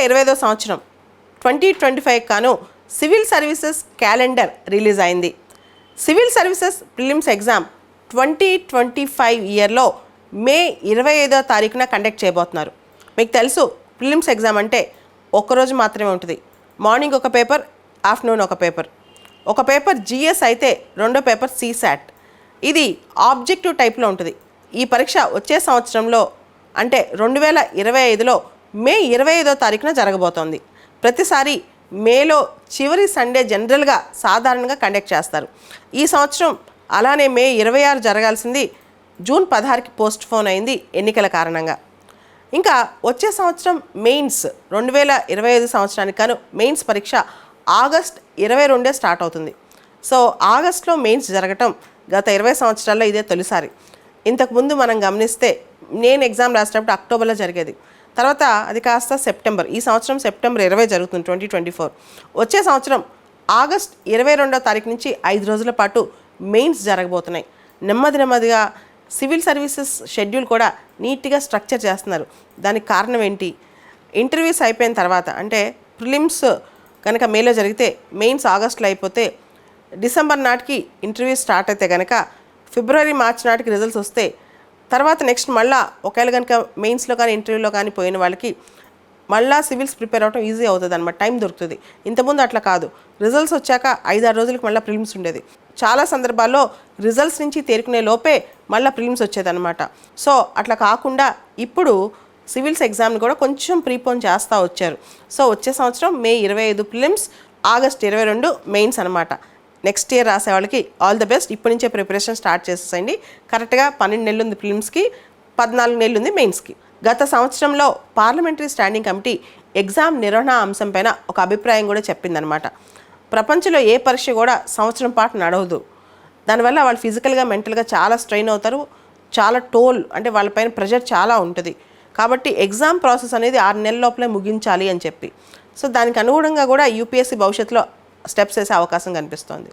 2025 సంవత్సరం 2025 కాను civil services calendar release అయింది. సివిల్ సర్వీసెస్ ప్రిలిమ్స్ ఎగ్జామ్ 2025 ఇయర్లో మే 25వ తారీఖున కండక్ట్ చేయబోతున్నారు. మీకు తెలుసు ప్రిలిమ్స్ ఎగ్జామ్ అంటే ఒక్కరోజు మాత్రమే ఉంటుంది. మార్నింగ్ ఒక పేపర్, ఆఫ్టర్నూన్ ఒక పేపర్. ఒక పేపర్ జిఎస్ అయితే రెండో పేపర్ సిశాట్. ఇది ఆబ్జెక్టివ్ టైప్లో ఉంటుంది. ఈ పరీక్ష వచ్చే సంవత్సరంలో అంటే 2025లో మే 25వ తారీఖున జరగబోతోంది. ప్రతిసారి మేలో చివరి సండే జనరల్గా సాధారణంగా కండక్ట్ చేస్తారు. ఈ సంవత్సరం అలానే మే 26 జరగాల్సింది జూన్ 16కి పోస్ట్ పోన్ అయింది ఎన్నికల కారణంగా. ఇంకా వచ్చే సంవత్సరం మెయిన్స్ 2025 సంవత్సరానికి గాను మెయిన్స్ పరీక్ష ఆగస్ట్ 22 స్టార్ట్ అవుతుంది. సో ఆగస్ట్లో మెయిన్స్ జరగటం గత 20 సంవత్సరాల్లో ఇదే తొలిసారి. ఇంతకుముందు మనం గమనిస్తే నేను ఎగ్జామ్ రాసేటప్పుడు అక్టోబర్లో జరిగేది, తర్వాత అది కాస్త సెప్టెంబర్. ఈ సంవత్సరం సెప్టెంబర్ 20 జరుగుతుంది 2024. వచ్చే సంవత్సరం ఆగస్ట్ 22వ తారీఖు నుంచి 5 రోజుల పాటు మెయిన్స్ జరగబోతున్నాయి. నెమ్మదిగా సివిల్ సర్వీసెస్ షెడ్యూల్ కూడా నీట్గా స్ట్రక్చర్ చేస్తున్నారు. దానికి కారణం ఏంటి? ఇంటర్వ్యూస్ అయిపోయిన తర్వాత అంటే ప్రిలిమ్స్ కనుక మేలో జరిగితే మెయిన్స్ ఆగస్టులో అయిపోతే డిసెంబర్ నాటికి ఇంటర్వ్యూస్ స్టార్ట్ అయితే కనుక ఫిబ్రవరి మార్చి నాటికి రిజల్ట్స్ వస్తే తర్వాత నెక్స్ట్ మళ్ళీ ఒకవేళ కనుక మెయిన్స్లో కానీ ఇంటర్వ్యూలో కానీ పోయిన వాళ్ళకి మళ్ళీ సివిల్స్ ప్రిపేర్ అవ్వడం ఈజీ అవుతుంది అనమాట, టైం దొరుకుతుంది. ఇంతకుముందు అట్లా కాదు, రిజల్ట్స్ వచ్చాక 5-6 రోజులకి మళ్ళీ ప్రిలిమ్స్ ఉండేది. చాలా సందర్భాల్లో రిజల్ట్స్ నుంచి తేరుకునే లోపే మళ్ళీ ప్రిలిమ్స్ వచ్చేదన్నమాట. సో అట్లా కాకుండా ఇప్పుడు సివిల్స్ ఎగ్జామ్ని కూడా కొంచెం ప్రీపోన్ చేస్తూ వచ్చారు. సో వచ్చే సంవత్సరం మే 25 ప్రిలిమ్స్, ఆగస్ట్ 22 మెయిన్స్ అనమాట. నెక్స్ట్ ఇయర్ రాసే వాళ్ళకి ఆల్ ద బెస్ట్. ఇప్పటి నుంచే ప్రిపరేషన్ స్టార్ట్ చేసేయండి. కరెక్ట్గా 12 నెలలు ఉంది ప్రిలిమ్స్కి, 14 నెలలు ఉంది మెయిన్స్కి. గత సంవత్సరంలో పార్లమెంటరీ స్టాండింగ్ కమిటీ ఎగ్జామ్ నిర్వహణ అంశంపైన ఒక అభిప్రాయం కూడా చెప్పిందనమాట. ప్రపంచంలో ఏ పరీక్ష కూడా సంవత్సరం పాటు నడవదు. దానివల్ల వాళ్ళు ఫిజికల్గా మెంటల్గా చాలా స్ట్రెయిన్ అవుతారు, చాలా టోల్ అంటే వాళ్ళపైన ప్రెషర్ చాలా ఉంటుంది. కాబట్టి ఎగ్జామ్ ప్రాసెస్ అనేది 6 నెలల లోపలే ముగించాలి అని చెప్పి, సో దానికి అనుగుణంగా కూడా యూపీఎస్సీ భవిష్యత్తులో స్టెప్స్ వేసే అవకాశం కనిపిస్తోంది.